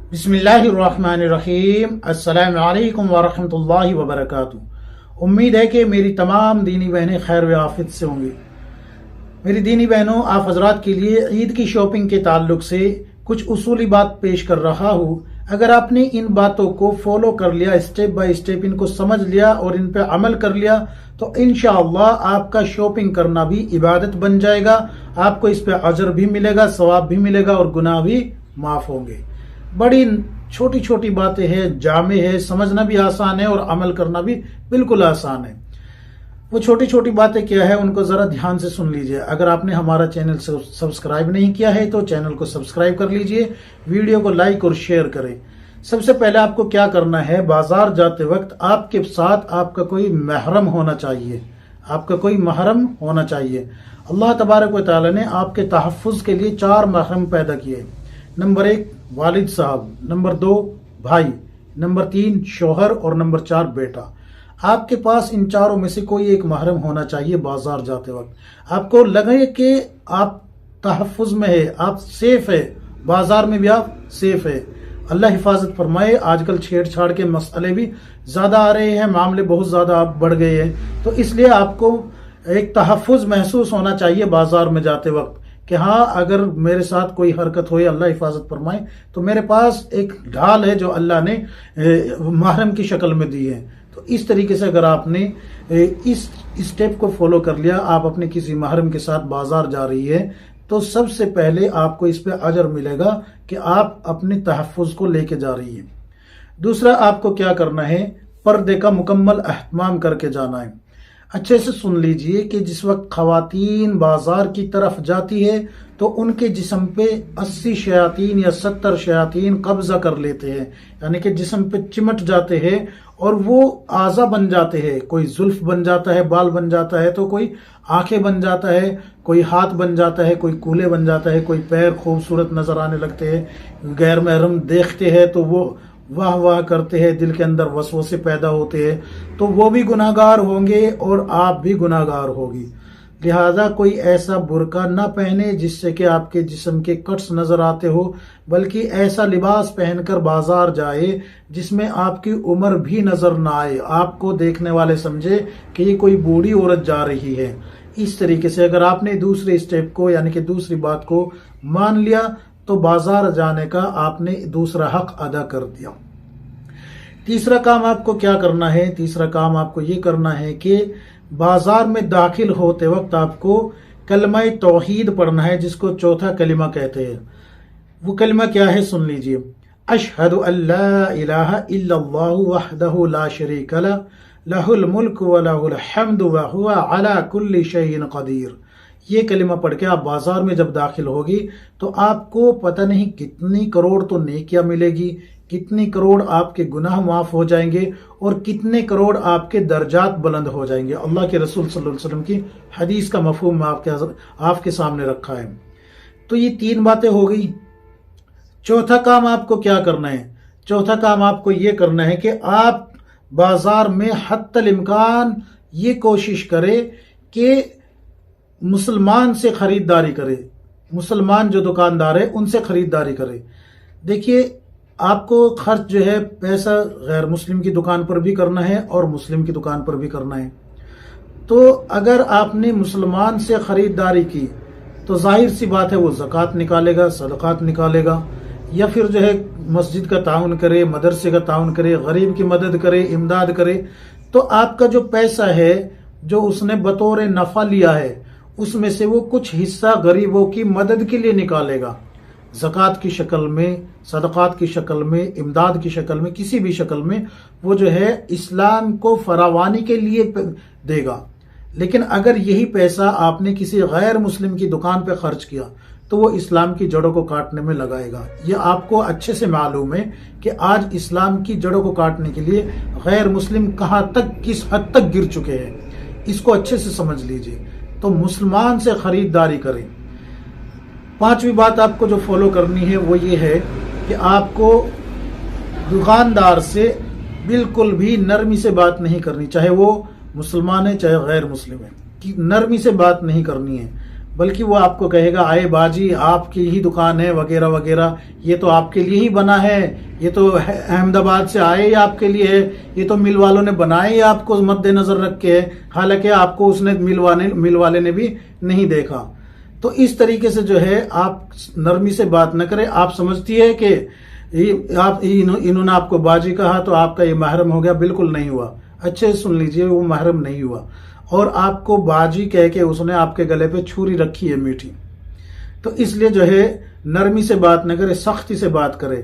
बिस्मिल्लाहिर्रहमानिर्रहीम। अस्सलाम वालेकुम वरहमतुल्लाहि वबरकातुहू। उम्मीद है कि मेरी तमाम दीनी बहनें खैर व आफियत से होंगी। मेरी दीनी बहनों, आप हजरात के लिए ईद की शॉपिंग के ताल्लुक से कुछ उसूली बात पेश कर रहा हूँ। अगर आपने इन बातों को फॉलो कर लिया, स्टेप बाय स्टेप इनको समझ लिया और इन पे अमल कर लिया, तो इंशाअल्लाह आपका शॉपिंग करना भी इबादत बन जाएगा। आपको इस पे अजर भी मिलेगा, सवाब भी मिलेगा और गुनाह भी माफ होंगे। बड़ी छोटी छोटी बातें हैं, जामे है, समझना भी आसान है और अमल करना भी बिल्कुल आसान है। वो छोटी छोटी बातें क्या है उनको जरा ध्यान से सुन लीजिए। अगर आपने हमारा चैनल सब्सक्राइब नहीं किया है तो चैनल को सब्सक्राइब कर लीजिए, वीडियो को लाइक और शेयर करें। सबसे पहले आपको क्या करना है, बाजार जाते वक्त आपके साथ आपका कोई महरम होना चाहिए। आपका कोई महरम होना चाहिए। अल्लाह तबारक व तआला ने आपके तहफ़्फ़ुज़ के लिए 4 महरम पैदा किए। नंबर 1 वालिद साहब, नंबर 2 भाई, नंबर 3 शौहर और नंबर 4 बेटा। आपके पास इन चारों में से कोई एक महरम होना चाहिए। बाजार जाते वक्त आपको लगे कि आप तहफ़्फ़ुज़ में है, आप सेफ है, बाजार में भी आप सेफ है। अल्लाह हिफाजत फरमाए। आजकल छेड़छाड़ के मसले भी ज्यादा आ रहे हैं, मामले बहुत ज्यादा बढ़ गए हैं, तो इसलिए आपको एक तहफ़्फ़ुज़ महसूस होना चाहिए बाजार में जाते वक्त कि हाँ, अगर मेरे साथ कोई हरकत हो, अल्लाह हिफाजत फरमाए, तो मेरे पास एक ढाल है जो अल्लाह ने महरम की शक्ल में दी है। तो इस तरीके से अगर आपने इस स्टेप को फॉलो कर लिया, आप अपने किसी महरम के साथ बाजार जा रही है, तो सबसे पहले आपको इस पे अजर मिलेगा कि आप अपने तहफ़्फ़ुज़ को लेके जा रही है। दूसरा, आपको क्या करना है, पर्दे का मुकम्मल एहतमाम करके जाना है। अच्छे से सुन लीजिए कि जिस वक्त खवातीन बाजार की तरफ जाती है तो उनके जिस्म पे 80 शयातीन या 70 शयातीन कब्जा कर लेते हैं, यानी कि जिस्म पे चिमट जाते हैं और वो आज़ा बन जाते हैं। कोई जुल्फ बन जाता है, बाल बन जाता है, तो कोई आंखें बन जाता है, कोई हाथ बन जाता है, कोई कूल्हे बन जाता है, कोई पैर खूबसूरत नजर आने लगते हैं। गैर महरम देखते हैं तो वो वाह वाह करते हैं, दिल के अंदर वसवसे पैदा होते हैं, तो वो भी गुनाहगार होंगे और आप भी गुनाहगार होगी। लिहाजा कोई ऐसा बुर्का न पहने जिससे कि आपके जिस्म के कट्स नजर आते हो, बल्कि ऐसा लिबास पहनकर बाजार जाए जिसमें आपकी उम्र भी नजर ना आए, आपको देखने वाले समझे कि ये कोई बूढ़ी औरत जा रही है। इस तरीके से अगर आपने दूसरे स्टेप को यानी कि दूसरी बात को मान लिया तो बाजार जाने का आपने दूसरा हक अदा कर दिया। तीसरा काम आपको क्या करना है, तीसरा काम आपको ये करना है कि बाजार में दाखिल होते वक्त आपको कलमा तौहीद पढ़ना है, जिसको चौथा कलिमा कहते हैं। वो कलिमा क्या है, सुन लीजिए। अशहदु अल्ला इलाहा इल्लल्लाहु वहदहु ला शरीका लह, लहुल मुल्क व लहुल हम्दु व हुवा अला कुल्ली शैइन कदीर। ये कलिमा पढ़ के आप बाजार में जब दाखिल होगी तो आपको पता नहीं कितनी करोड़ तो नेकियां मिलेगी, कितनी करोड़ आपके गुनाह माफ हो जाएंगे और कितने करोड़ आपके दर्जात बुलंद हो जाएंगे। अल्लाह के रसूल सल्लल्लाहु अलैहि वसल्लम की हदीस का मफहूम आपके सामने रखा है। तो ये 3 बातें हो गई। चौथा काम आपको क्या करना है, चौथा काम आपको ये करना है कि आप बाजार में हत्तल इम्कान ये कोशिश करें कि मुसलमान से खरीदारी करे, मुसलमान जो दुकानदार है उनसे खरीदारी करे। देखिए, आपको खर्च जो है पैसा गैर मुस्लिम की दुकान पर भी करना है और मुस्लिम की दुकान पर भी करना है। तो अगर आपने मुसलमान से खरीदारी की तो जाहिर सी बात है वो ज़कात निकालेगा, सदक़ात निकालेगा, या फिर जो है मस्जिद का ताउन करे, मदरसे का ताउन करे, गरीब की मदद करे, इमदाद करे। तो आपका जो पैसा है जो उसने बतौर नफ़ा लिया है उसमें से वो कुछ हिस्सा गरीबों की मदद के लिए निकालेगा, ज़कात की शक्ल में, सदक़ात की शक्ल में, इमदाद की शक्ल में, किसी भी शक्ल में वो जो है इस्लाम को फरावानी के लिए देगा। लेकिन अगर यही पैसा आपने किसी गैर मुस्लिम की दुकान पे खर्च किया तो वो इस्लाम की जड़ों को काटने में लगाएगा। ये आपको अच्छे से मालूम है कि आज इस्लाम की जड़ों को काटने के लिए गैर मुस्लिम कहाँ तक, किस हद तक गिर चुके हैं, इसको अच्छे से समझ लीजिए। तो मुसलमान से खरीदारी करें। 5वीं बात आपको जो फॉलो करनी है वो ये है कि आपको दुकानदार से बिल्कुल भी नरमी से बात नहीं करनी, चाहे वो मुसलमान है चाहे गैर मुस्लिम है, कि नरमी से बात नहीं करनी है। بلکہ وہ آپ کو کہے گا آئے باجی آپ کی ہی دکان ہے وغیرہ وغیرہ، یہ تو آپ کے لیے ہی بنا ہے، یہ تو احمد آباد سے آئے ہی آپ کے لیے ہے، یہ تو مل والوں نے بنائے ہی آپ کو مد نظر رکھ کے ہے، حالانکہ آپ کو اس نے مل والے نے بھی نہیں دیکھا۔ تو اس طریقے سے جو ہے آپ نرمی سے بات نہ کریں۔ آپ سمجھتی ہے کہ انہوں نے آپ کو باجی کہا تو آپ کا یہ محرم ہو گیا، بالکل نہیں ہوا۔ اچھے سن لیجئے، وہ محرم نہیں ہوا، اور آپ کو باجی کہہ کے اس نے آپ کے گلے پہ چھری رکھی ہے میٹھی۔ تو اس لیے جو ہے نرمی سے بات نہ کرے، سختی سے بات کرے۔